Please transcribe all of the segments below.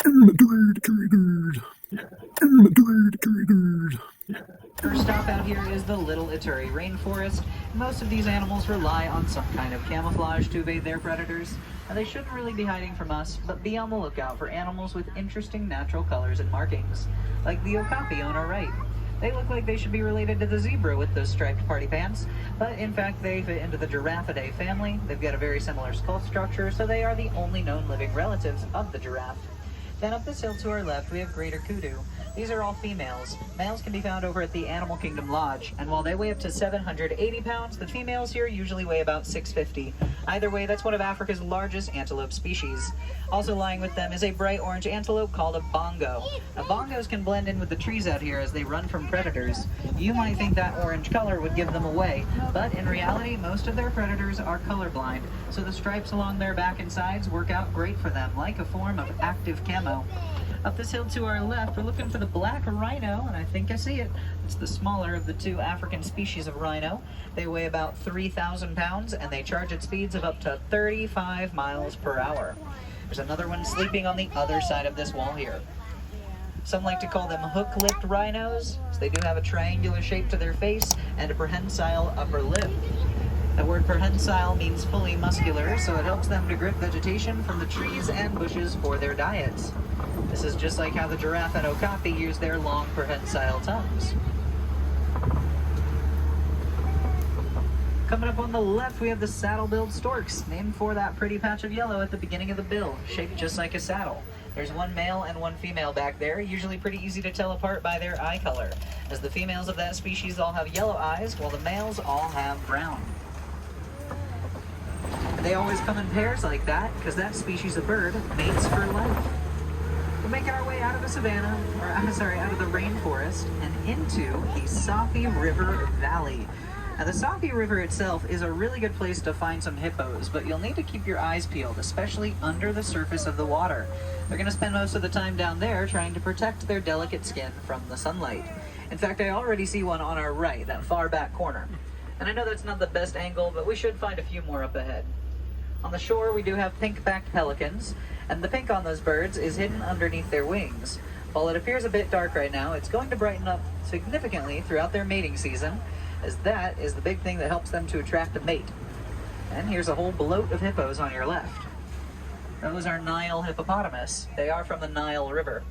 First stop out here is the Little Ituri Rainforest. Most of these animals rely on some kind of camouflage to evade their predators, and they shouldn't really be hiding from us, but be on the lookout for animals with interesting natural colors and markings, like the okapi on our right. They look like they should be related to the zebra with those striped party pants, but in fact they fit into the Giraffidae family. They've got a very similar skull structure, so they are the only known living relatives of the giraffe. Then up this hill to our left, we have greater kudu. These are all females. Males can be found over at the Animal Kingdom Lodge, and while they weigh up to 780 pounds, the females here usually weigh about 650. Either way, that's one of Africa's largest antelope species. Also lying with them is a bright orange antelope called a bongo. Now, bongos can blend in with the trees out here as they run from predators. You might think that orange color would give them away, but in reality, most of their predators are colorblind, so the stripes along their back and sides work out great for them, like a form of active camo. Up this hill to our left, we're looking for the black rhino, and I think I see it. It's the smaller of the two African species of rhino. They weigh about 3,000 pounds, and they charge at speeds of up to 35 miles per hour. There's another one sleeping on the other side of this wall here. Some like to call them hook-lipped rhinos, as they do have a triangular shape to their face and a prehensile upper lip. The word prehensile means fully muscular, so it helps them to grip vegetation from the trees and bushes for their diets. This is just like how the giraffe and okapi use their long prehensile tongues. Coming up on the left, we have the saddle-billed storks, named for that pretty patch of yellow at the beginning of the bill, shaped just like a saddle. There's one male and one female back there, usually pretty easy to tell apart by their eye color, as the females of that species all have yellow eyes, while the males all have brown. They always come in pairs like that, because that species of bird mates for life. We're making our way out of the savannah, out of the rainforest, and into the Safi River Valley. Now, the Safi River itself is a really good place to find some hippos, but you'll need to keep your eyes peeled, especially under the surface of the water. They're going to spend most of the time down there trying to protect their delicate skin from the sunlight. In fact, I already see one on our right, that far back corner. And I know that's not the best angle, but we should find a few more up ahead. On the shore, we do have pink-backed pelicans, and the pink on those birds is hidden underneath their wings. While it appears a bit dark right now, it's going to brighten up significantly throughout their mating season, as that is the big thing that helps them to attract a mate. And here's a whole bloat of hippos on your left. Those are Nile hippopotamus. They are from the Nile River.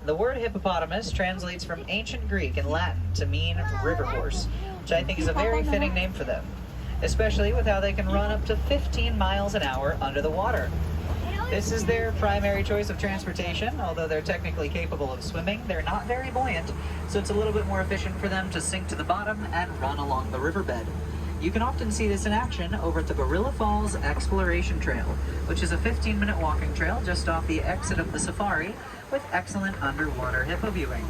The word hippopotamus translates from ancient Greek and Latin to mean river horse, which I think is a very fitting name for them, especially with how they can run up to 15 miles an hour under the water. This is their primary choice of transportation. Although they're technically capable of swimming, they're not very buoyant, so it's a little bit more efficient for them to sink to the bottom and run along the riverbed. You can often see this in action over at the Gorilla Falls Exploration Trail, which is a 15-minute walking trail just off the exit of the safari with excellent underwater hippo viewing.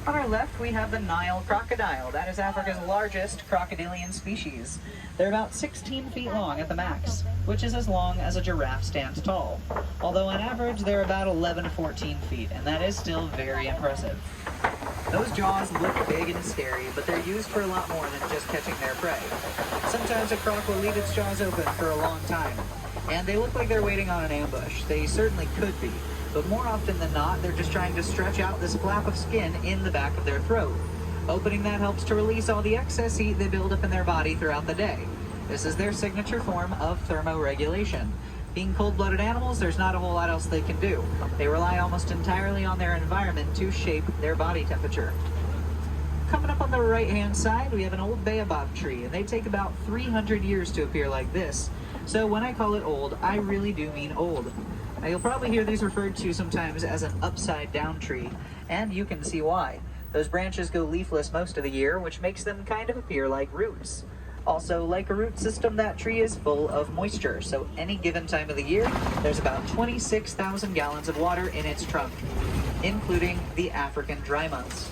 On our left, we have the Nile crocodile. That is Africa's largest crocodilian species. They're about 16 feet long at the max, which is as long as a giraffe stands tall. Although on average, they're about 11 to 14 feet, and that is still very impressive. Those jaws look big and scary, but they're used for a lot more than just catching their prey. Sometimes a croc will leave its jaws open for a long time, and they look like they're waiting on an ambush. They certainly could be, but more often than not, they're just trying to stretch out this flap of skin in the back of their throat. Opening that helps to release all the excess heat they build up in their body throughout the day. This is their signature form of thermoregulation. Being cold-blooded animals, there's not a whole lot else they can do. They rely almost entirely on their environment to shape their body temperature. Coming up on the right-hand side, we have an old baobab tree, and they take about 300 years to appear like this. So when I call it old, I really do mean old. Now, you'll probably hear these referred to sometimes as an upside-down tree, and you can see why. Those branches go leafless most of the year, which makes them kind of appear like roots. Also, like a root system, that tree is full of moisture, so any given time of the year, there's about 26,000 gallons of water in its trunk, including the African dry months.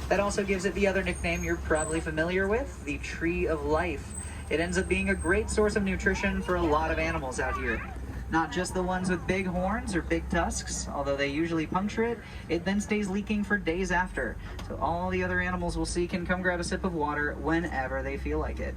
That also gives it the other nickname you're probably familiar with, the Tree of Life. It ends up being a great source of nutrition for a lot of animals out here. Not just the ones with big horns or big tusks, although they usually puncture it, it then stays leaking for days after. So all the other animals we'll see can come grab a sip of water whenever they feel like it.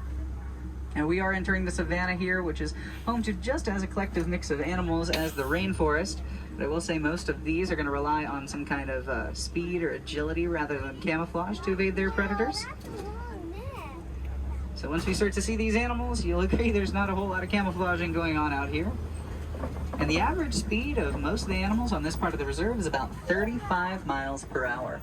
And we are entering the savanna here, which is home to just as eclectic mix of animals as the rainforest. But I will say most of these are going to rely on some kind of speed or agility rather than camouflage to evade their predators. So once we start to see these animals, you'll agree there's not a whole lot of camouflaging going on out here. And the average speed of most of the animals on this part of the reserve is about 35 miles per hour.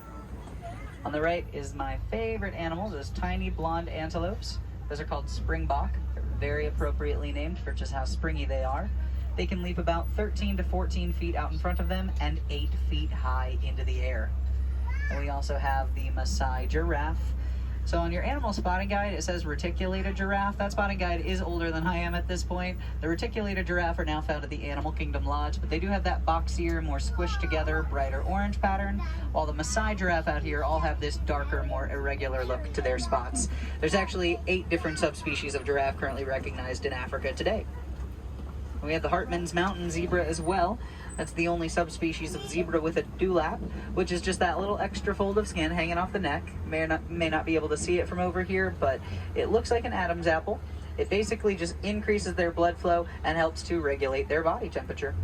On the right is my favorite animal, those tiny blonde antelopes. Those are called springbok. They're very appropriately named for just how springy they are. They can leap about 13 to 14 feet out in front of them and 8 feet high into the air. And we also have the Maasai giraffe. So on your animal spotting guide, it says reticulated giraffe. That spotting guide is older than I am at this point. The reticulated giraffe are now found at the Animal Kingdom Lodge, but they do have that boxier, more squished together, brighter orange pattern, while the Maasai giraffe out here all have this darker, more irregular look to their spots. There's actually 8 different subspecies of giraffe currently recognized in Africa today. We have the Hartmann's mountain zebra as well. That's the only subspecies of zebra with a dewlap, which is just that little extra fold of skin hanging off the neck. May not be able to see it from over here, but it looks like an Adam's apple. It basically just increases their blood flow and helps to regulate their body temperature.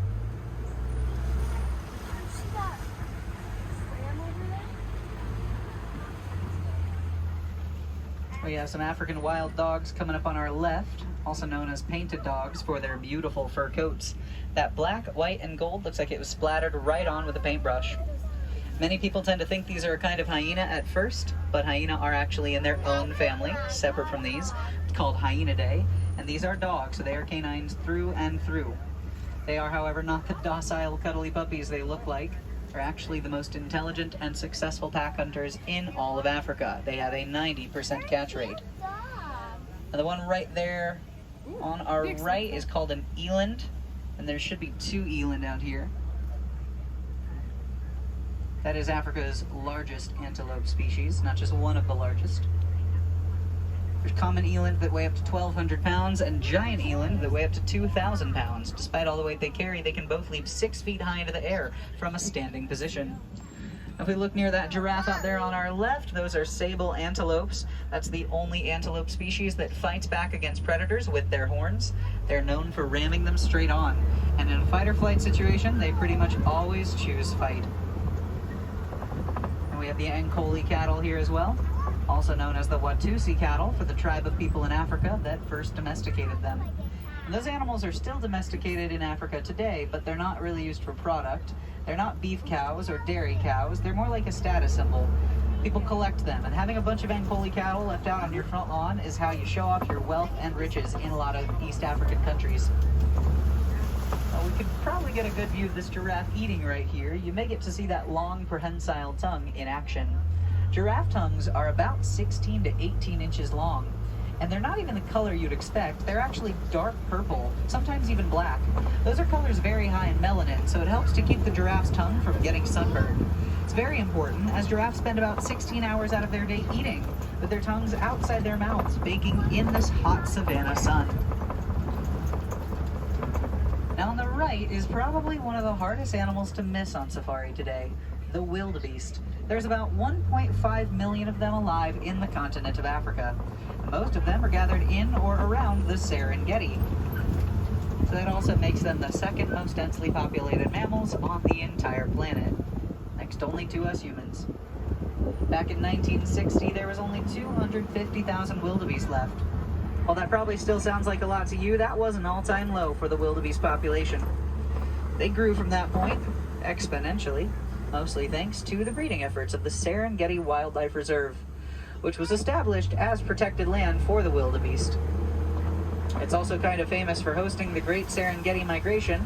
We have some African wild dogs coming up on our left, also known as painted dogs for their beautiful fur coats. That black, white, and gold looks like it was splattered right on with a paintbrush. Many people tend to think these are a kind of hyena at first, but hyena are actually in their own family, separate from these, called Hyaenidae, and these are dogs, so they are canines through and through. They are, however, not the docile, cuddly puppies they look like. They're actually the most intelligent and successful pack hunters in all of Africa. They have a 90% catch rate. And the one right there on our right is called an eland, and there should be 2 eland out here. That is Africa's largest antelope species, not just one of the largest. There's common eland that weigh up to 1,200 pounds and giant eland that weigh up to 2,000 pounds. Despite all the weight they carry, they can both leap 6 feet high into the air from a standing position. If we look near that giraffe out there on our left, those are sable antelopes. That's the only antelope species that fights back against predators with their horns. They're known for ramming them straight on. And in a fight or flight situation, they pretty much always choose fight. And we have the Ankole cattle here as well, also known as the Watusi cattle for the tribe of people in Africa that first domesticated them. And those animals are still domesticated in Africa today, but they're not really used for product. They're not beef cows or dairy cows. They're more like a status symbol. People collect them, and having a bunch of Ankole cattle left out on your front lawn is how you show off your wealth and riches in a lot of East African countries. Well, we could probably get a good view of this giraffe eating right here. You may get to see that long prehensile tongue in action. Giraffe tongues are about 16 to 18 inches long, and they're not even the color you'd expect. They're actually dark purple, sometimes even black. Those are colors very high in melanin, so it helps to keep the giraffe's tongue from getting sunburned. It's very important, as giraffes spend about 16 hours out of their day eating, with their tongues outside their mouths, baking in this hot savanna sun. Now on the right is probably one of the hardest animals to miss on safari today, the wildebeest. There's about 1.5 million of them alive in the continent of Africa. Most of them are gathered in or around the Serengeti. So that also makes them the second most densely populated mammals on the entire planet, next only to us humans. Back in 1960, there was only 250,000 wildebeest left. While that probably still sounds like a lot to you, that was an all-time low for the wildebeest population. They grew from that point exponentially, mostly thanks to the breeding efforts of the Serengeti Wildlife Reserve, which was established as protected land for the wildebeest. It's also kind of famous for hosting the Great Serengeti Migration,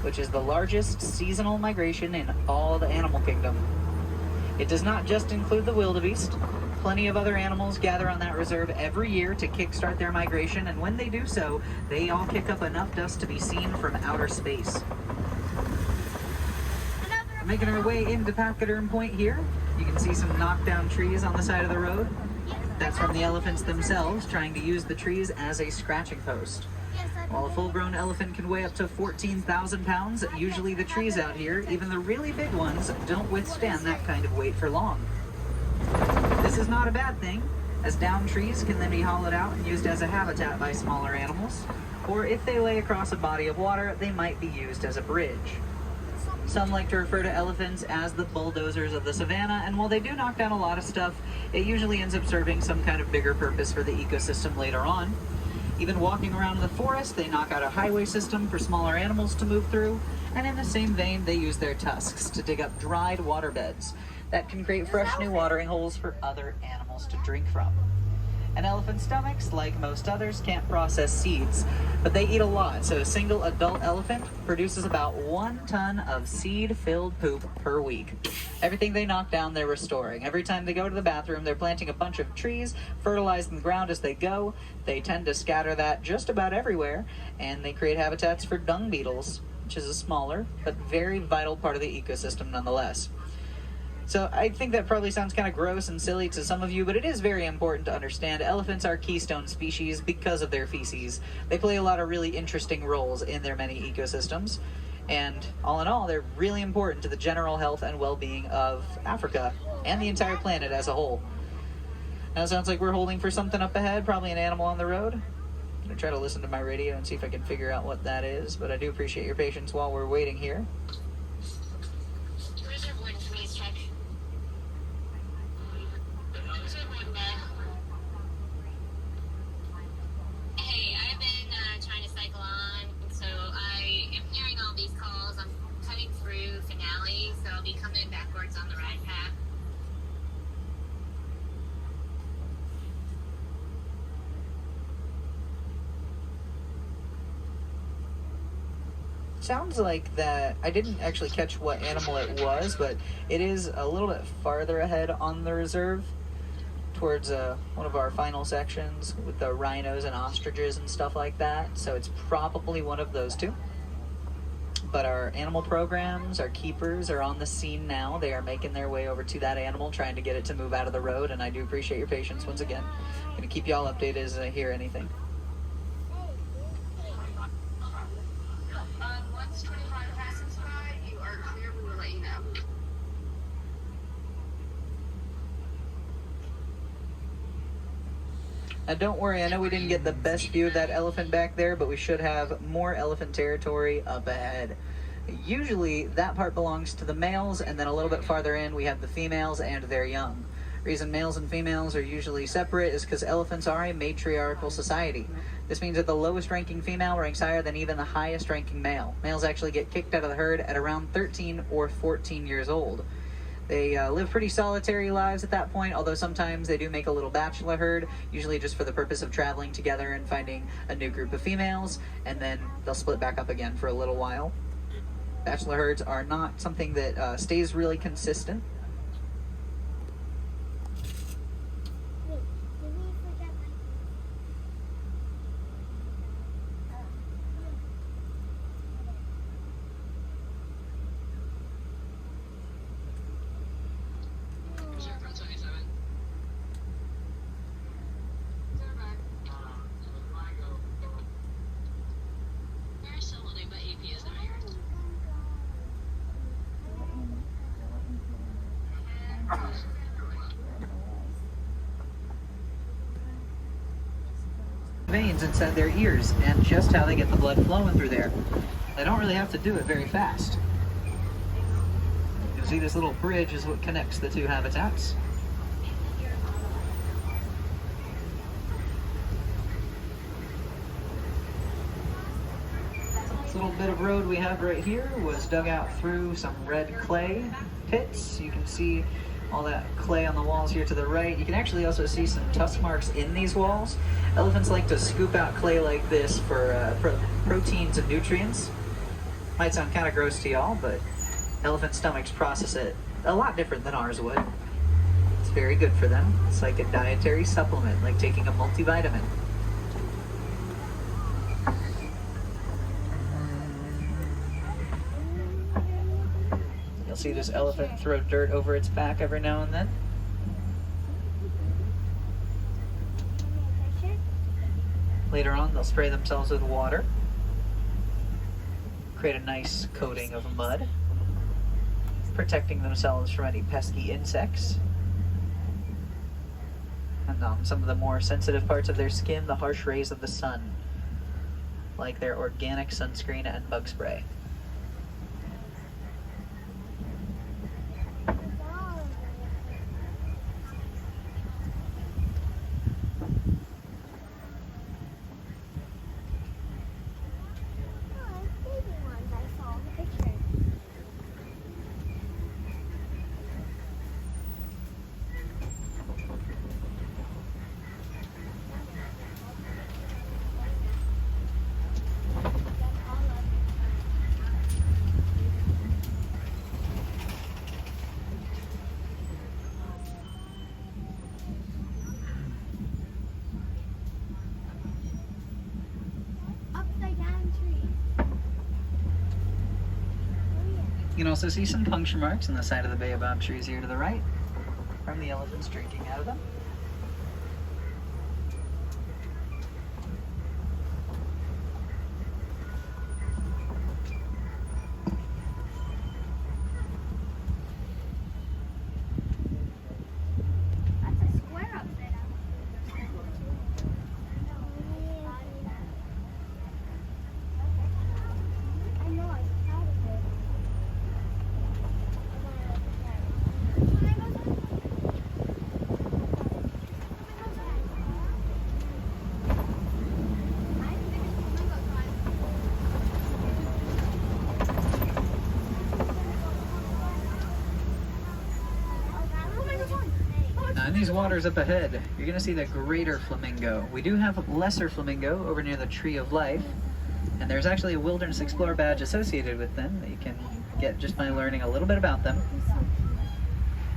which is the largest seasonal migration in all the animal kingdom. It does not just include the wildebeest. Plenty of other animals gather on that reserve every year to kickstart their migration, and when they do so, they all kick up enough dust to be seen from outer space. Making our way into Pachyderm Point here, you can see some knockdown trees on the side of the road. That's from the elephants themselves trying to use the trees as a scratching post. While a full-grown elephant can weigh up to 14,000 pounds, usually the trees out here, even the really big ones, don't withstand that kind of weight for long. This is not a bad thing, as downed trees can then be hollowed out and used as a habitat by smaller animals, or if they lay across a body of water, they might be used as a bridge. Some like to refer to elephants as the bulldozers of the savannah, and while they do knock down a lot of stuff, it usually ends up serving some kind of bigger purpose for the ecosystem later on. Even walking around in the forest, they knock out a highway system for smaller animals to move through, and in the same vein, they use their tusks to dig up dried waterbeds that can create fresh new watering holes for other animals to drink from. An elephant's stomachs, like most others, can't process seeds, but they eat a lot, so a single adult elephant produces about 1 ton of seed-filled poop per week. Everything they knock down, they're restoring. Every time they go to the bathroom, they're planting a bunch of trees, fertilizing the ground as they go. They tend to scatter that just about everywhere, and they create habitats for dung beetles, which is a smaller but very vital part of the ecosystem nonetheless. So I think that probably sounds kind of gross and silly to some of you, but it is very important to understand elephants are keystone species because of their feces. They play a lot of really interesting roles in their many ecosystems, and all in all, they're really important to the general health and well-being of Africa and the entire planet as a whole. Now it sounds like we're holding for something up ahead, probably an animal on the road. I'm going to try to listen to my radio and see if I can figure out what that is, but I do appreciate your patience while we're waiting here. Sounds like that. I didn't actually catch what animal it was, but it is a little bit farther ahead on the reserve towards one of our final sections with the rhinos and ostriches and stuff like that. So it's probably one of those two. But our animal programs, our keepers are on the scene now. They are making their way over to that animal, trying to get it to move out of the road, and I do appreciate your patience once again. I'm going to keep you all updated as I hear anything. Now don't worry, I know we didn't get the best view of that elephant back there, but we should have more elephant territory up ahead. Usually that part belongs to the males, and then a little bit farther in we have the females and their young. Reason males and females are usually separate is because elephants are a matriarchal society. This means that the lowest ranking female ranks higher than even the highest ranking male. Males actually get kicked out of the herd at around 13 or 14 years old. They live pretty solitary lives at that point, although sometimes they do make a little bachelor herd, usually just for the purpose of traveling together and finding a new group of females, and then they'll split back up again for a little while. Bachelor herds are not something that stays really consistent. Veins inside their ears and just how they get the blood flowing through there. They don't really have to do it very fast. You'll see this little bridge is what connects the two habitats. This little bit of road we have right here was dug out through some red clay pits. You can see all that clay on the walls here to the right. You can actually also see some tusk marks in these walls. Elephants like to scoop out clay like this for proteins and nutrients. Might sound kind of gross to y'all, but elephant stomachs process it a lot different than ours would. It's very good for them. It's like a dietary supplement, like taking a multivitamin. You'll see this elephant throw dirt over its back every now and then. Later on, they'll spray themselves with water, create a nice coating of mud, protecting themselves from any pesky insects. And some of the more sensitive parts of their skin, the harsh rays of the sun, like their organic sunscreen and bug spray. also see some puncture marks on the side of the baobab trees here to the right from the elephants drinking out of them. In these waters up ahead, you're going to see the greater flamingo. We do have lesser flamingo over near the Tree of Life, and there's actually a Wilderness Explorer badge associated with them that you can get just by learning a little bit about them.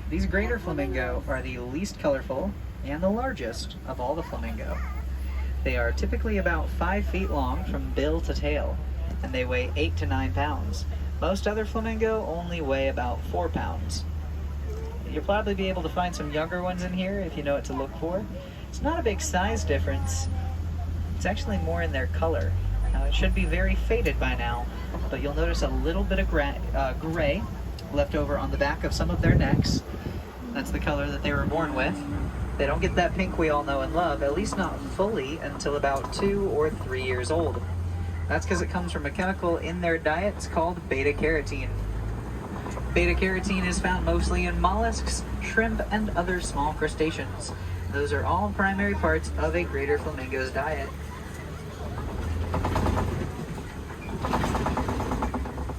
These greater flamingo are the least colorful and the largest of all the flamingo. They are typically about 5 feet long from bill to tail, and they weigh 8 to 9 pounds. Most other flamingo only weigh about 4 pounds. You'll probably be able to find some younger ones in here if you know what to look for. It's not a big size difference. It's actually more in their color. Now, it should be very faded by now, but you'll notice a little bit of gray left over on the back of some of their necks. That's the color that they were born with. They don't get that pink we all know and love, at least not fully, until about 2 or 3 years old. That's because it comes from a chemical in their diets called beta-carotene. Beta-carotene is found mostly in mollusks, shrimp, and other small crustaceans. Those are all primary parts of a greater flamingo's diet.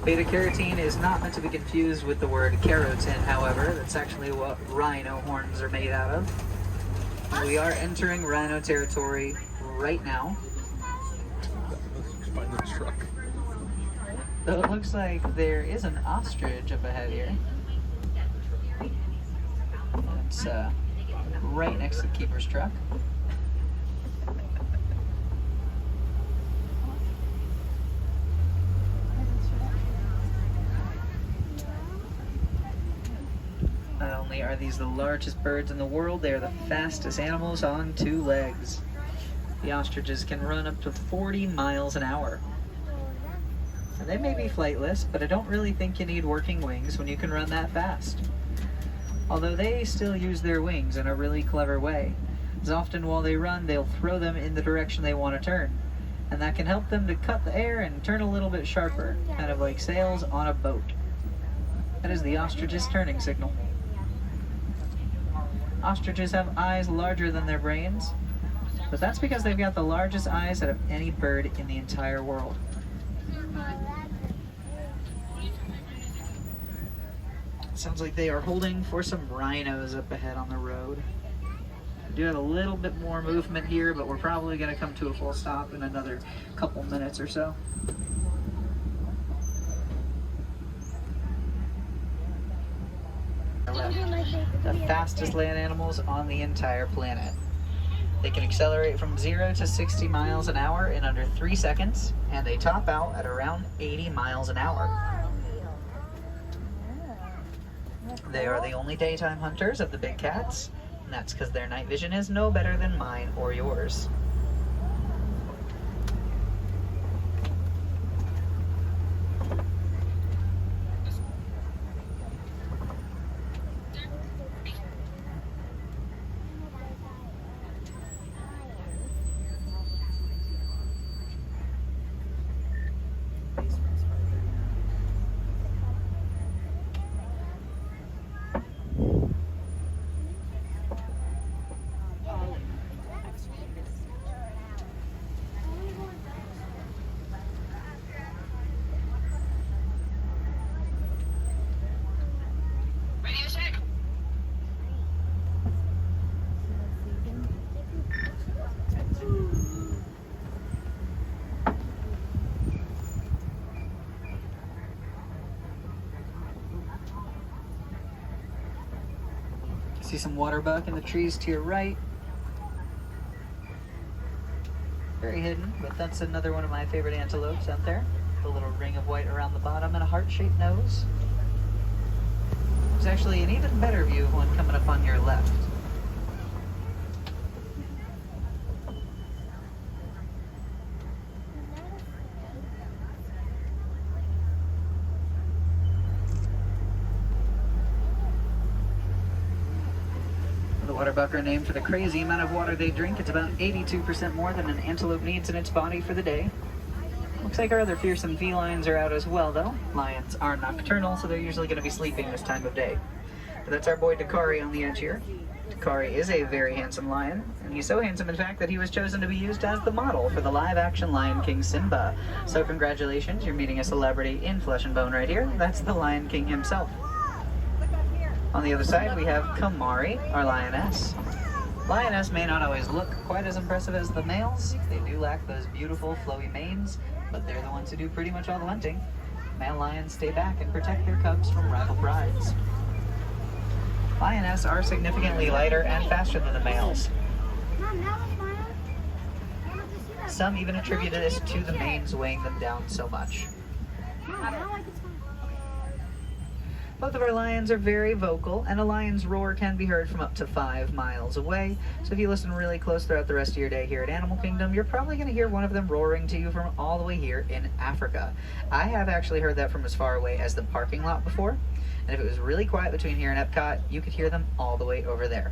Beta-carotene is not meant to be confused with the word keratin, however. That's actually what rhino horns are made out of. We are entering rhino territory right now. Find the truck. So it looks like there is an ostrich up ahead here. It's right next to the keeper's truck. Not only are these the largest birds in the world, they are the fastest animals on 2 legs. The ostriches can run up to 40 miles an hour. And they may be flightless, but I don't really think you need working wings when you can run that fast. Although they still use their wings in a really clever way, as often while they run they'll throw them in the direction they want to turn, and that can help them to cut the air and turn a little bit sharper, kind of like sails on a boat. That is the ostrich's turning signal. Ostriches have eyes larger than their brains, but that's because they've got the largest eyes out of any bird in the entire world. Sounds like they are holding for some rhinos up ahead on the road. We do have a little bit more movement here, but we're probably going to come to a full stop in another couple minutes or so. The fastest land animals on the entire planet. They can accelerate from 0 to 60 miles an hour in under 3 seconds, and they top out at around 80 miles an hour. They are the only daytime hunters of the big cats, and that's because their night vision is no better than mine or yours. See some waterbuck in the trees to your right. Very hidden, but that's another one of my favorite antelopes out there. The little ring of white around the bottom and a heart-shaped nose. There's actually an even better view of one coming up on your left. The waterbuck are named for the crazy amount of water they drink. It's about 82% more than an antelope needs in its body for the day. Looks like our other fearsome felines are out as well, though. Lions are nocturnal, so they're usually going to be sleeping this time of day. But that's our boy Dakari on the edge here. Dakari is a very handsome lion, and he's so handsome, in fact, that he was chosen to be used as the model for the live-action Lion King Simba. So congratulations, you're meeting a celebrity in flesh and bone right here. That's the Lion King himself. On the other side, we have Kamari, our lioness. Lioness may not always look quite as impressive as the males. They do lack those beautiful, flowy manes, but they're the ones who do pretty much all the hunting. Male lions stay back and protect their cubs from rival prides. Lioness are significantly lighter and faster than the males. Some even attribute this to the manes weighing them down so much. Both of our lions are very vocal, and a lion's roar can be heard from up to 5 miles away. So if you listen really close throughout the rest of your day here at Animal Kingdom, you're probably going to hear one of them roaring to you from all the way here in Africa. I have actually heard that from as far away as the parking lot before, and if it was really quiet between here and Epcot, you could hear them all the way over there.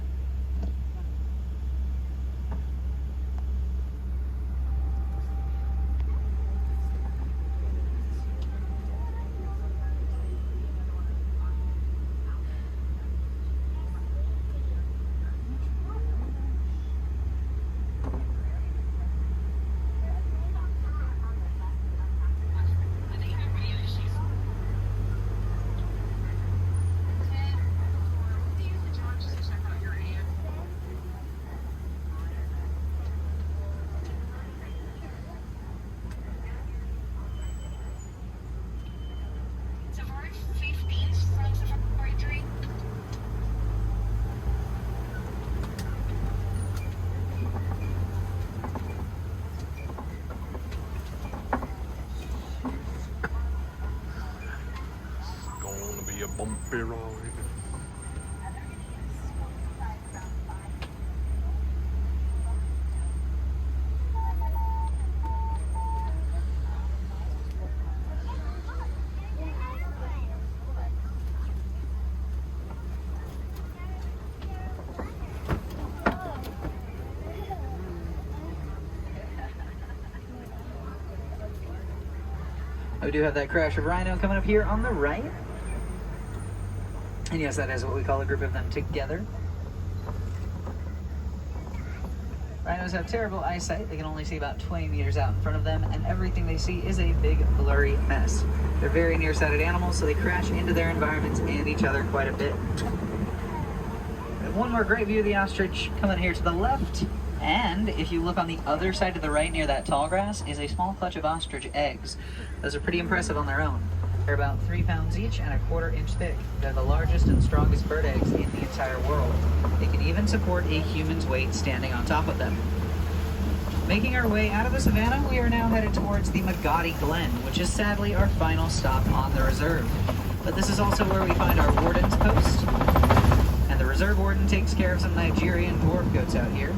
A bumpy ride. We do have that crash of rhino coming up here on the right. And yes, that is what we call a group of them together. Rhinos have terrible eyesight. They can only see about 20 meters out in front of them, and everything they see is a big, blurry mess. They're very nearsighted animals, so they crash into their environments and each other quite a bit. We have one more great view of the ostrich coming here to the left. And if you look on the other side to the right near that tall grass is a small clutch of ostrich eggs. Those are pretty impressive on their own. They're about 3 pounds each and a 1/4 inch thick. They're the largest and strongest bird eggs in the entire world. They can even support a human's weight standing on top of them. Making our way out of the savannah, we are now headed towards the Magadi Glen, which is sadly our final stop on the reserve. But this is also where we find our warden's post. And the reserve warden takes care of some Nigerian dwarf goats out here.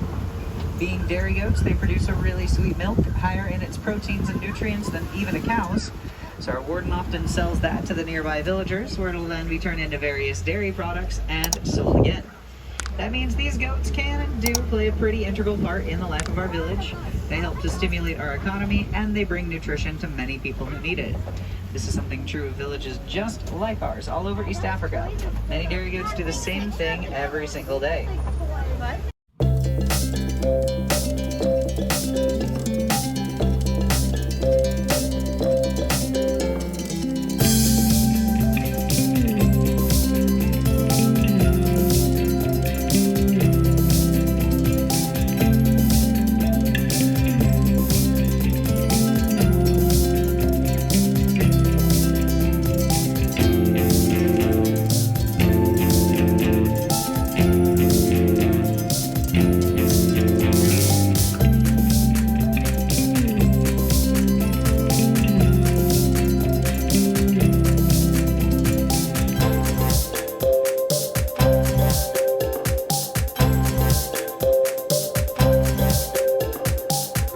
Being dairy goats, they produce a really sweet milk, higher in its proteins and nutrients than even a cow's. So our warden often sells that to the nearby villagers, where it'll then be turned into various dairy products and sold again. That means these goats can and do play a pretty integral part in the life of our village. They help to stimulate our economy, and they bring nutrition to many people who need it. This is something true of villages just like ours all over East Africa. Many dairy goats do the same thing every single day.